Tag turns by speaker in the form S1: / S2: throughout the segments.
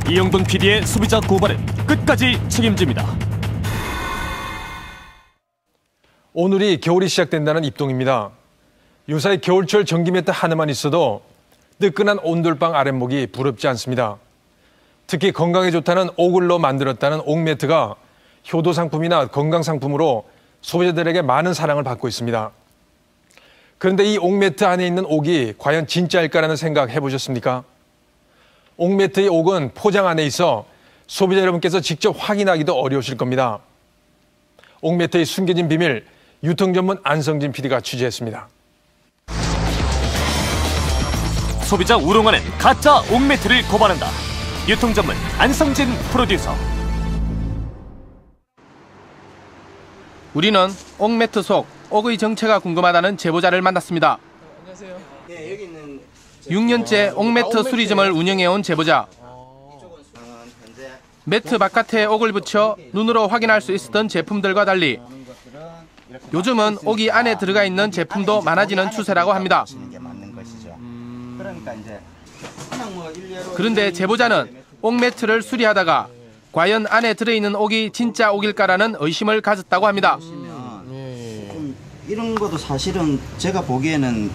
S1: 이영돈 PD의 소비자 고발은 끝까지 책임집니다.
S2: 오늘이 겨울이 시작된다는 입동입니다. 요사이 겨울철 전기 매트 하나만 있어도 뜨끈한 온돌방 아랫목이 부럽지 않습니다. 특히 건강에 좋다는 옥을로 만들었다는 옥매트가 효도 상품이나 건강 상품으로 소비자들에게 많은 사랑을 받고 있습니다. 그런데 이 옥매트 안에 있는 옥이 과연 진짜일까라는 생각 해보셨습니까? 옥매트의 옥은 포장 안에 있어 소비자 여러분께서 직접 확인하기도 어려우실 겁니다. 옥매트의 숨겨진 비밀, 유통 전문 안성진 PD가 취재했습니다.
S1: 소비자 우롱하는 가짜 옥매트를 고발한다. 유통 전문 안성진 프로듀서.
S3: 우리는 옥매트 속 옥의 정체가 궁금하다는 제보자를 만났습니다.
S4: 안녕하세요. 네, 여기 있는
S3: 6년째 옥매트 수리점을 운영해온 제보자. 매트 바깥에 옥을 붙여 눈으로 확인할 수 있었던 제품들과 달리 요즘은 옥이 안에 들어가 있는 제품도 많아지는 추세라고 합니다. 그런데 제보자는 옥매트를 수리하다가 과연 안에 들어있는 옥이 진짜 옥일까라는 의심을 가졌다고 합니다.
S5: 이런 것도 사실은 제가 보기에는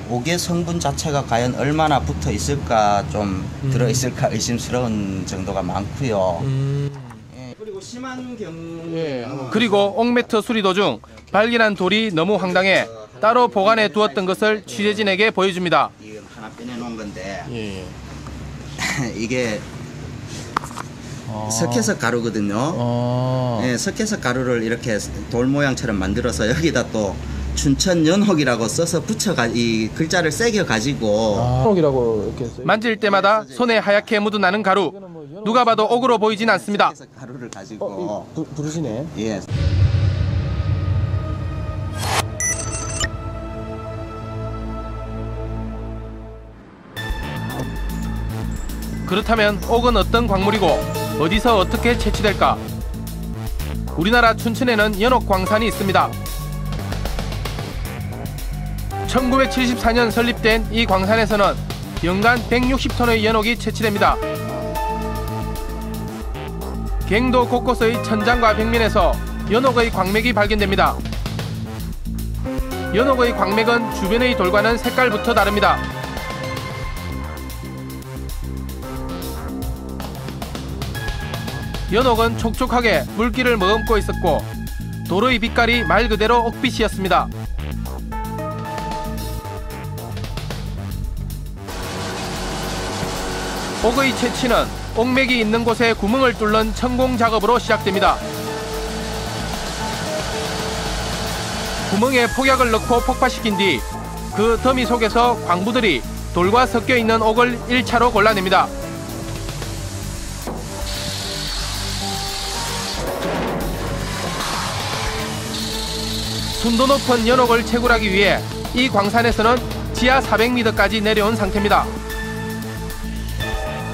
S5: 옥의 성분 자체가 과연 얼마나 붙어 있을까 좀 들어 있을까 의심스러운 정도가 많고요. 그리고 심한 경우에
S3: 그리고 옥매트 수리 도중 발견한 돌이 너무 황당해 따로 보관해 두었던 것을 취재진에게 보여줍니다.
S5: 이건 하나 빼내놓은 건데 이게 석회석 가루거든요. 네, 석회석 가루를 이렇게 돌 모양처럼 만들어서 여기다 또 춘천 연옥이라고 써서 이 글자를 새겨 가지고
S4: 연옥이라고 이렇게 써요.
S3: 만질 때마다 손에 하얗게 묻어나는 가루. 누가 봐도 옥으로 보이진 않습니다.
S5: 가루를 가지고
S4: 부르시네.
S5: 예.
S3: 그렇다면 옥은 어떤 광물이고 어디서 어떻게 채취될까? 우리나라 춘천에는 연옥 광산이 있습니다. 1974년 설립된 이 광산에서는 연간 160톤의 연옥이 채취됩니다. 갱도 곳곳의 천장과 벽면에서 연옥의 광맥이 발견됩니다. 연옥의 광맥은 주변의 돌과는 색깔부터 다릅니다. 연옥은 촉촉하게 물기를 머금고 있었고 돌의 빛깔이 말 그대로 옥빛이었습니다. 옥의 채취는 옥맥이 있는 곳에 구멍을 뚫는 천공 작업으로 시작됩니다. 구멍에 폭약을 넣고 폭파시킨 뒤 그 더미 속에서 광부들이 돌과 섞여 있는 옥을 1차로 골라냅니다. 순도 높은 연옥을 채굴하기 위해 이 광산에서는 지하 400m까지 내려온 상태입니다.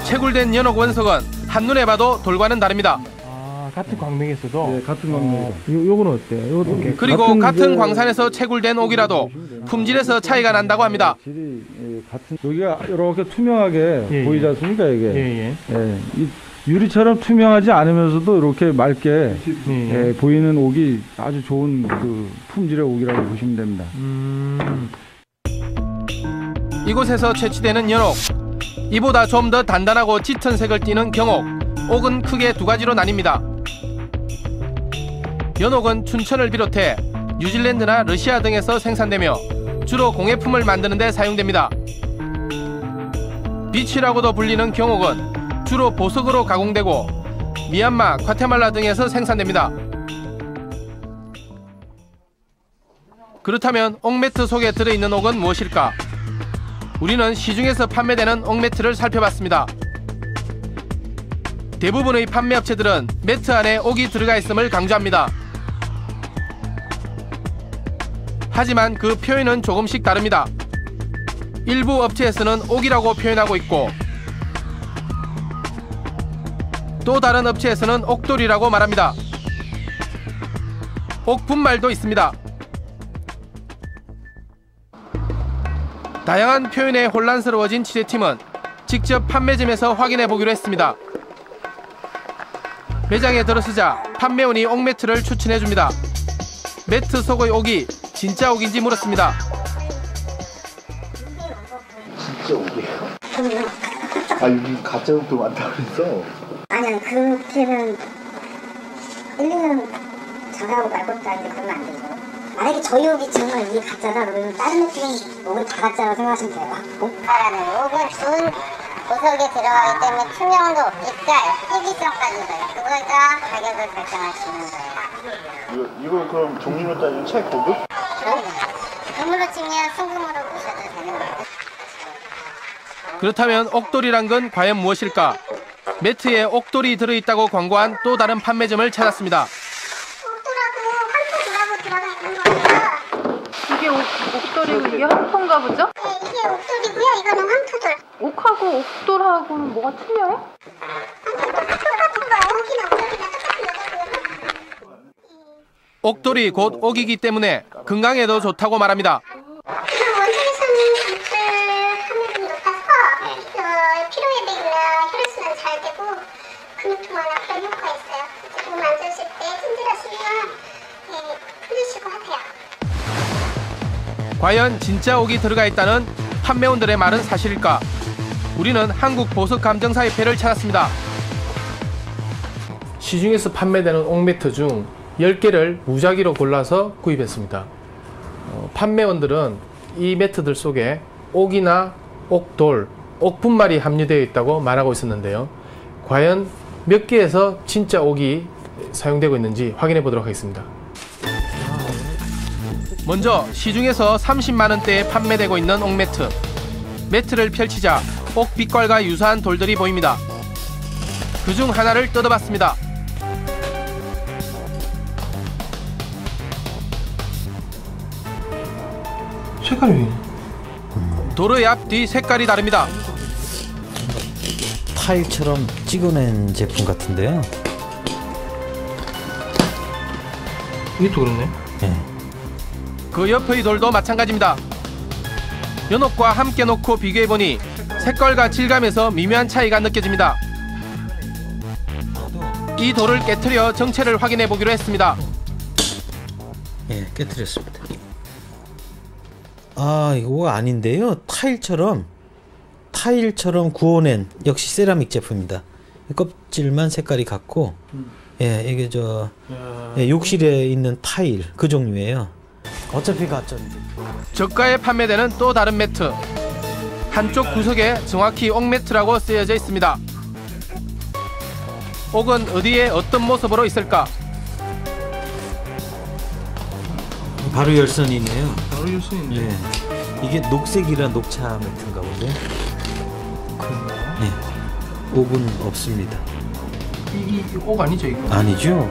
S3: 채굴된 연옥 원석은 한눈에 봐도 돌과는 다릅니다.
S4: 같은 광맥에서도?
S6: 네, 같은 광맥.
S4: 요거는 어때요?
S3: 그리고 같은 광산에서 채굴된 옥이라도 품질에서 차이가 난다고 합니다.
S6: 여기가 이렇게 투명하게 보이지 않습니까, 이게?
S4: 예.
S6: 이 유리처럼 투명하지 않으면서도 이렇게 맑게 보이는 옥이 아주 좋은 그 품질의 옥이라고 보시면 됩니다.
S3: 이곳에서 채취되는 연옥. 이보다 좀 더 단단하고 짙은 색을 띠는 경옥. 옥은 크게 두 가지로 나뉩니다. 연옥은 춘천을 비롯해 뉴질랜드나 러시아 등에서 생산되며 주로 공예품을 만드는 데 사용됩니다. 비치라고도 불리는 경옥은 주로 보석으로 가공되고 미얀마, 과테말라 등에서 생산됩니다. 그렇다면 옥매트 속에 들어있는 옥은 무엇일까? 우리는 시중에서 판매되는 옥매트를 살펴봤습니다. 대부분의 판매업체들은 매트 안에 옥이 들어가 있음을 강조합니다. 하지만 그 표현은 조금씩 다릅니다. 일부 업체에서는 옥이라고 표현하고 있고 또 다른 업체에서는 옥돌이라고 말합니다. 옥 분말도 있습니다. 다양한 표현에 혼란스러워진 취재팀은 직접 판매점에서 확인해 보기로 했습니다. 매장에 들어서자 판매원이 옥매트를 추천해줍니다. 매트 속의 옥이 진짜 옥인지 물었습니다.
S7: 진짜 옥이에요? 아, 여기 가짜 옥도 많다고 그랬어?
S8: 아니요, 그 피해는 1, 2년 전하고 말 것도 아닌데 그러면 안 되죠. 만약에 저희 옥이 정말 이게 가짜다 그러면 다른 옥은 옥은 다 가짜라고 생각하시면 돼요. 옥가라는 옥은 준 보석에 들어가기 때문에 투명도, 입자, 희귀성까지 있어요. 그거가 가격을 결정할 수 있는 거예요.
S7: 이거 그럼 종류로 따지면 최고급?
S8: 그럼요. 금으로 치면 순금으로 보셔도 되는 거예요.
S3: 그렇다면 옥돌이란 건 과연 무엇일까? 매트에 옥돌이 들어있다고 광고한 또 다른 판매점을 찾았습니다.
S8: 옥돌하고 한포 들어가 있는 거예요.
S9: 이게 옥돌이고 이게 한포인가 보죠?
S8: 네, 이게 옥돌이고요. 이거는 한포돌.
S9: 옥하고 옥돌하고는 뭐가 틀려요?
S8: 똑같은 거예요. 옥이나 옥돌이나 똑같은 거예요.
S3: 옥돌이 곧 옥이기 때문에 건강에도 좋다고 말합니다.
S8: 원산에서는 감출함이 좀 높아서 피로회복이나 혈액순환 잘 되고 근육통 완화 그런 효과가 있어요. 몸 안 좋으실 때 찜질하시면 풀리시고 하세요.
S3: 과연 진짜 옥이 들어가 있다는 판매원들의 말은 사실일까? 우리는 한국보석감정사협회를 찾았습니다.
S4: 시중에서 판매되는 옥매트 중 10개를 무작위로 골라서 구입했습니다. 판매원들은 이 매트들 속에 옥이나 옥돌, 옥분말이 함유되어 있다고 말하고 있었는데요. 과연 몇 개에서 진짜 옥이 사용되고 있는지 확인해 보도록 하겠습니다.
S3: 먼저 시중에서 30만 원대에 판매되고 있는 옥매트. 매트를 펼치자 옥 빛깔과 유사한 돌들이 보입니다. 그중 하나를 뜯어봤습니다.
S4: 색깔이
S3: 돌의 앞, 뒤 색깔이 다릅니다.
S10: 타일처럼 찍어낸 제품 같은데요.
S4: 이것도 그렇네.
S10: 네.
S3: 그 옆의 돌도 마찬가지입니다. 연옥과 함께 놓고 비교해보니 색깔과 질감에서 미묘한 차이가 느껴집니다. 이 돌을 깨트려 정체를 확인해보기로 했습니다.
S10: 예, 깨뜨렸습니다. 아, 이거 아닌데요. 타일처럼 구워낸 역시 세라믹 제품입니다. 껍질만 색깔이 같고, 예, 이게 욕실에 있는 타일 그 종류예요. 어차피 가짜인데.
S3: 저가에 판매되는 또 다른 매트. 한쪽 구석에 정확히 옥매트라고 쓰여져 있습니다. 옥은 어디에 어떤 모습으로 있을까?
S10: 바로 열선이네요.
S4: 바로 열선인데.
S10: 네. 이게 녹색이라 녹차 매트인가 보죠.
S4: 그런가요?
S10: 네. 옥은 없습니다.
S4: 이 옥 아니죠 이거?
S10: 아니죠.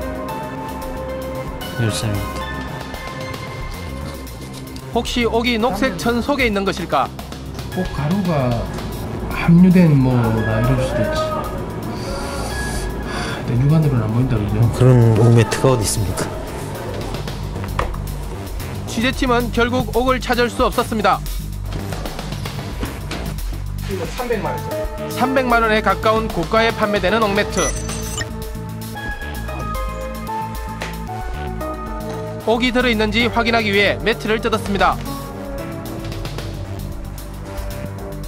S10: 열선입니다.
S3: 혹시 옥이 녹색 천 속에 있는 것일까?
S4: 옥 가루가 함유된 뭐라 이럴 수도 있지. 일단 육안으로는 안 보인다 그죠?
S10: 그런 옥 매트가 어디 있습니까?
S3: 취재팀은 결국 옥을 찾을 수 없었습니다.
S4: 300만 원.
S3: 300만 원에 가까운 고가에 판매되는 옥매트. 옥이 들어있는지 확인하기 위해 매트를 뜯었습니다.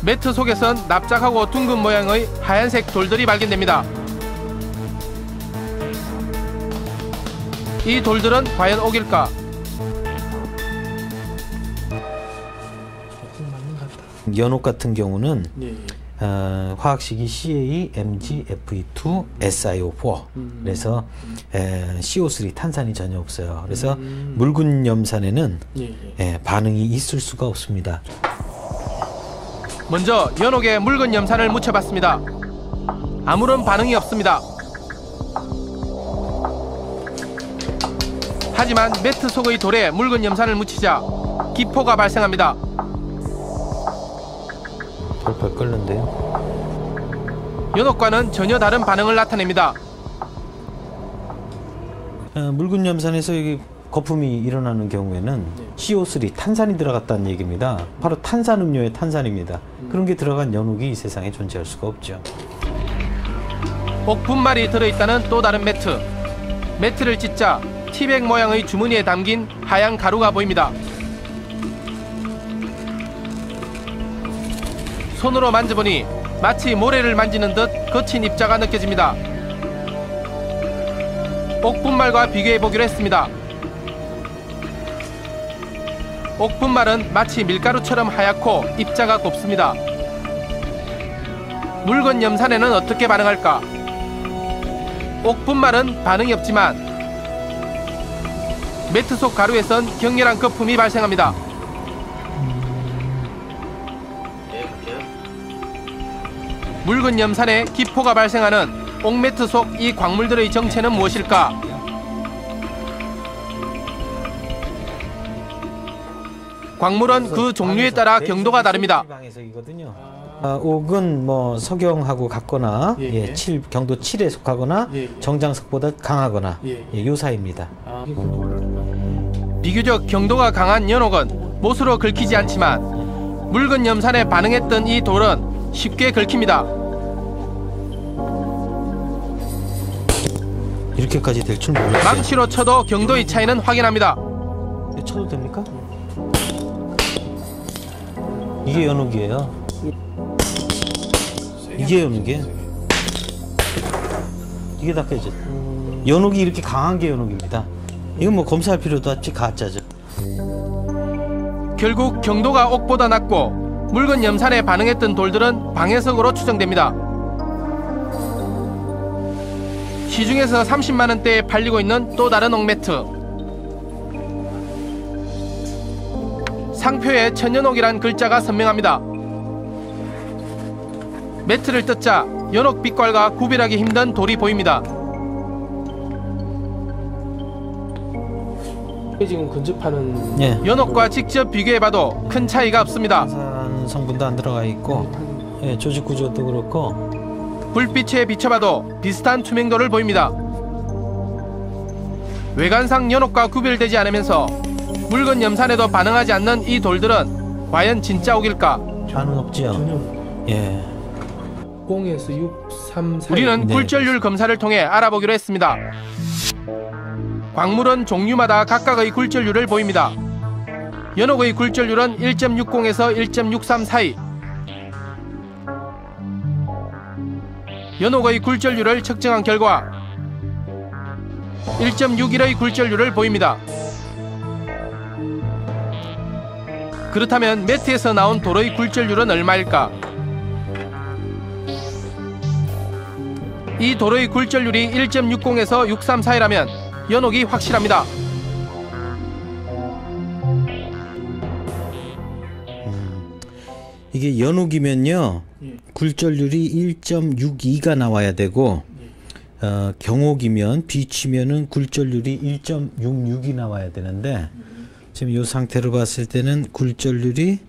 S3: 매트 속에선 납작하고 둥근 모양의 하얀색 돌들이 발견됩니다. 이 돌들은 과연 옥일까?
S10: 연옥 같은 경우는
S4: 예.
S10: 화학식이 CA, Mg, Fe2, SiO4. 그래서 CO3 탄산이 전혀 없어요. 그래서 묽은 염산에는 반응이 있을 수가 없습니다.
S3: 먼저 연옥에 묽은 염산을 묻혀봤습니다. 아무런 반응이 없습니다. 하지만 매트 속의 돌에 묽은 염산을 묻히자 기포가 발생합니다.
S10: 펄펄 끓는데요.
S3: 연옥과는 전혀 다른 반응을 나타냅니다.
S10: 묽은 염산에서 이게 거품이 일어나는 경우에는 CO3 탄산이 들어갔다는 얘기입니다. 바로 탄산음료의 탄산입니다. 그런 게 들어간 연옥이 이 세상에 존재할 수가 없죠.
S3: 옥 분말이 들어있다는 또 다른 매트. 매트를 찢자 티백 모양의 주머니에 담긴 하얀 가루가 보입니다. 손으로 만져보니 마치 모래를 만지는 듯 거친 입자가 느껴집니다. 옥 분말과 비교해보기로 했습니다. 옥 분말은 마치 밀가루처럼 하얗고 입자가 곱습니다. 묽은 염산에는 어떻게 반응할까? 옥 분말은 반응이 없지만 매트 속 가루에선 격렬한 거품이 발생합니다. 묽은 염산에 기포가 발생하는 옥매트 속 이 광물들의 정체는 무엇일까? 광물은 그 종류에 따라 경도가 다릅니다.
S10: 옥은 뭐 석영하고 같거나 경도 7에 속하거나 정장석보다 강하거나 요 사이입니다.
S3: 비교적 경도가 강한 연옥은 못으로 긁히지 않지만 묽은 염산에 반응했던 이 돌은 쉽게 긁힙니다.
S10: 이렇게까지 될 줄 몰랐어요.
S3: 망치로 쳐도 경도의 차이는 확인합니다.
S10: 쳐도 됩니까? 이게 연옥이에요. 이게 연옥이에요. 이게 다 깨져. 연옥이 이렇게 강한 게 연옥입니다. 이건 뭐 검사할 필요도 없이 가짜죠.
S3: 결국 경도가 옥보다 낮고 묽은 염산에 반응했던 돌들은 방해석으로 추정됩니다. 시중에서 30만 원대에 팔리고 있는 또 다른 옥매트. 상표에 천연옥이란 글자가 선명합니다. 매트를 뜯자 연옥 빛깔과 구별하기 힘든 돌이 보입니다.
S4: 지금 근접하는
S3: 연옥과 직접 비교해봐도 큰 차이가 없습니다.
S10: 성분도 안 들어가 있고 조직 구조도 그렇고
S3: 불빛에 비춰봐도 비슷한 투명도를 보입니다. 외관상 연옥과 구별되지 않으면서 묽은 염산에도 반응하지 않는 이 돌들은 과연 진짜 옥일까?
S10: 반응 없지요. 예.
S4: 0에서 6, 3, 4.
S3: 우리는 굴절률 검사를 통해 알아보기로 했습니다. 광물은 종류마다 각각의 굴절률을 보입니다. 연옥의 굴절률은 1.60에서 1.63 사이. 연옥의 굴절률을 측정한 결과 1.61의 굴절률을 보입니다. 그렇다면 매트에서 나온 돌의 굴절률은 얼마일까? 이 돌의 굴절률이 1.60에서 63 사이라면 연옥이 확실합니다.
S10: 이게 연옥이면요 굴절률이 1.62가 나와야 되고 경옥이면 비치면은 굴절률이 1.66이 나와야 되는데 지금 이 상태로 봤을 때는 굴절률이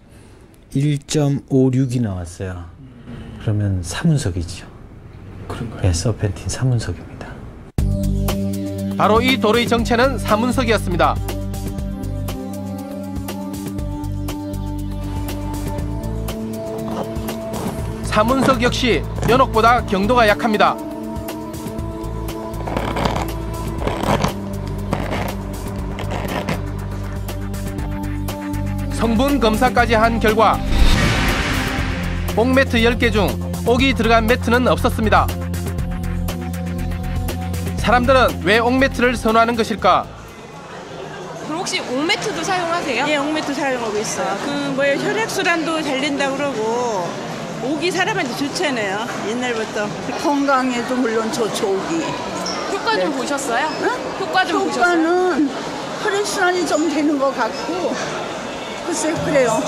S10: 1.56이 나왔어요. 그러면 사문석이죠.
S4: 그런가요?
S10: 네, 서펜틴 사문석입니다.
S3: 바로 이 돌의 정체는 사문석이었습니다. 사문석 역시 연옥보다 경도가 약합니다. 성분 검사까지 한 결과 옥매트 10개 중 옥이 들어간 매트는 없었습니다. 사람들은 왜 옥매트를 선호하는 것일까?
S11: 그럼 혹시 옥매트도 사용하세요?
S12: 예, 옥매트 사용하고 있어요. 혈액순환도 잘 된다고 그러고 옥이 사람한테 좋잖아요. 옛날부터.
S13: 건강에도 물론 좋죠, 옥이.
S11: 효과 좀 보셨어요?
S13: 응?
S11: 효과 좀 보셨어요?
S13: 효과는 혈액순환이 좀 되는 것 같고 글쎄 그래요.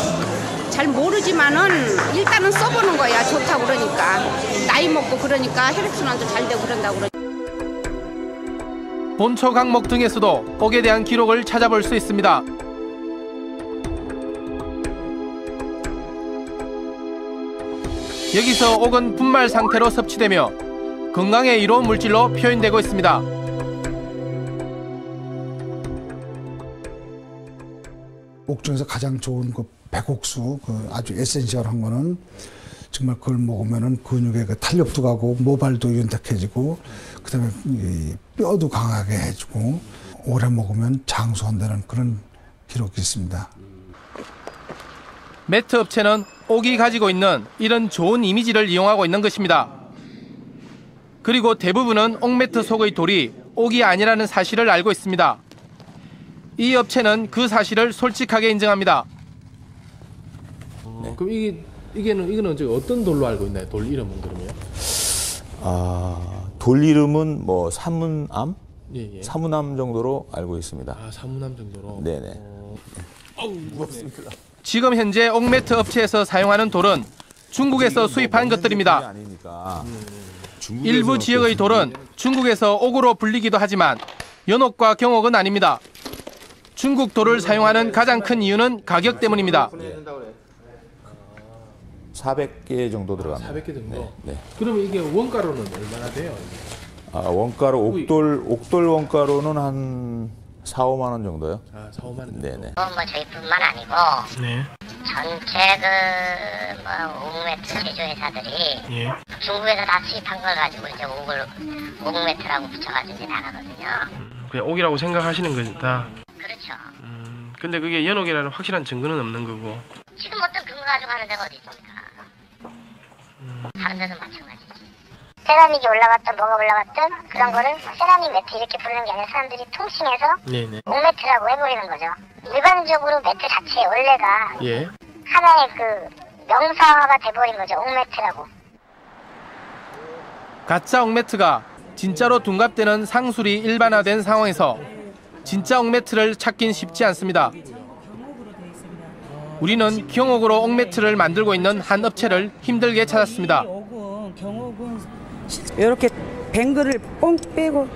S14: 잘 모르지만은 일단은 써보는 거야. 좋다고 그러니까. 나이 먹고 그러니까 혈액순환도 잘 되고 그런다고 그러니까.
S3: 본초 강목 등에서도 옥에 대한 기록을 찾아볼 수 있습니다. 여기서 옥은 분말 상태로 섭취되며 건강에 이로운 물질로 표현되고 있습니다.
S15: 옥 중에서 가장 좋은 그 백옥수, 그 아주 에센셜한 거는 정말 그걸 먹으면은 근육의 그 탄력도 가고 모발도 윤택해지고 그다음에 이 뼈도 강하게 해주고 오래 먹으면 장수한다는 그런 기록이 있습니다.
S3: 매트 업체는 옥이 가지고 있는 이런 좋은 이미지를 이용하고 있는 것입니다. 그리고 대부분은 옥매트 속의 돌이 옥이 아니라는 사실을 알고 있습니다. 이 업체는 그 사실을 솔직하게 인정합니다.
S4: 그럼 이거는 어떤 돌로 알고 있나요? 돌 이름은 그러면?
S16: 돌 이름은 뭐 사문암?
S4: 예.
S16: 사문암 정도로 알고 있습니다.
S4: 사문암 정도로?
S16: 네네.
S4: 무겁습니다.
S3: 지금 현재 옥매트 업체에서 사용하는 돌은 중국에서 수입한 것들입니다. 일부 지역의 돌은 중국에서 옥으로 불리기도 하지만 연옥과 경옥은 아닙니다. 중국 돌을 사용하는 가장 큰 이유는 가격 때문입니다.
S16: 400개 정도 들어갑니다.
S4: 400개 정도?
S16: 네.
S4: 그러면 이게 원가로는 얼마나 돼요?
S16: 원가로 옥돌 원가로는 한 4, 5만 원 정도요.
S4: 4, 5만 원.
S16: 네네.
S8: 뭐 저희뿐만 아니고 전체 옥매트 제조회사들이 중국에서 다 수입한 걸 가지고 이제 옥매트라고 붙여가지고 이제 나가거든요.
S3: 그냥 옥이라고 생각하시는 거다.
S8: 그렇죠.
S3: 근데 그게 연옥이라는 확실한 증거는 없는 거고.
S8: 지금 어떤 근거 가지고 하는 데가 어디 있습니까? 다른 데도 마찬가지지. 세라믹이 올라갔든 뭐가 올라갔든 그런 거를 세라믹 매트 이렇게 부르는 게 아니라 사람들이 통칭해서 옥매트라고 해버리는 거죠. 일반적으로 매트 자체의 원래가 하나의 그 명사화가 돼버린 거죠. 옥매트라고.
S3: 가짜 옥매트가 진짜로 둔갑되는 상술이 일반화된 상황에서 진짜 옥매트를 찾긴 쉽지 않습니다. 우리는 경옥으로 옥매트를 만들고 있는 한 업체를 힘들게 찾았습니다.
S17: 이렇게 뱅글을 뻥 빼고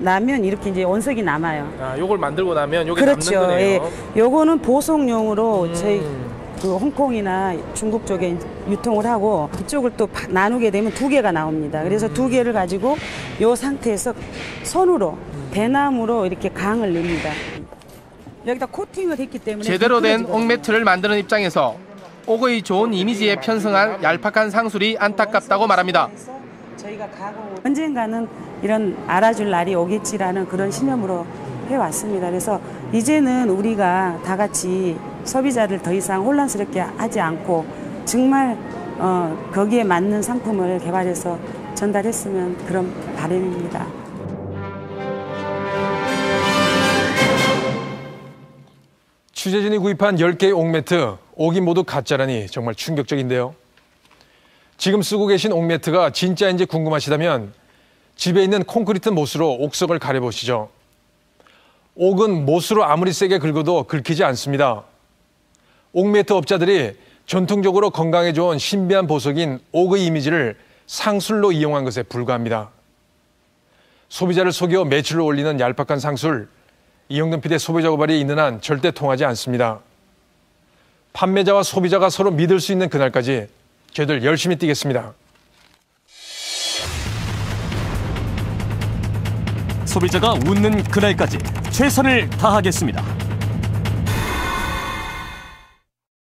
S17: 나면 이렇게 이제 원석이 남아요.
S3: 요걸 만들고 나면 요게
S17: 그렇죠.
S3: 남는 거네요.
S17: 예. 요거는 보송용으로 저희 그 홍콩이나 중국 쪽에 유통을 하고 이쪽을 또 나누게 되면 2개가 나옵니다. 그래서 2개를 가지고 요 상태에서 손으로 대나무로 이렇게 강을 냅니다. 여기다 코팅을 했기 때문에
S3: 제대로 된 옥매트를 만드는 입장에서 옥의 좋은 이미지에 편승할 얄팍한 상술이 안타깝다고 말합니다.
S17: 언젠가는 이런 알아줄 날이 오겠지라는 그런 신념으로 해왔습니다. 그래서 이제는 우리가 다 같이 소비자를 더 이상 혼란스럽게 하지 않고 정말 거기에 맞는 상품을 개발해서 전달했으면 그런 바람입니다.
S2: 취재진이 구입한 10개의 옥매트, 옥이 모두 가짜라니 정말 충격적인데요. 지금 쓰고 계신 옥매트가 진짜인지 궁금하시다면 집에 있는 콘크리트 못으로 옥석을 가려보시죠. 옥은 못으로 아무리 세게 긁어도 긁히지 않습니다. 옥매트 업자들이 전통적으로 건강에 좋은 신비한 보석인 옥의 이미지를 상술로 이용한 것에 불과합니다. 소비자를 속여 매출을 올리는 얄팍한 상술, 이영돈 PD의 소비자 고발이 있는 한 절대 통하지 않습니다. 판매자와 소비자가 서로 믿을 수 있는 그날까지 저희들 열심히 뛰겠습니다.
S1: 소비자가 웃는 그날까지 최선을 다하겠습니다.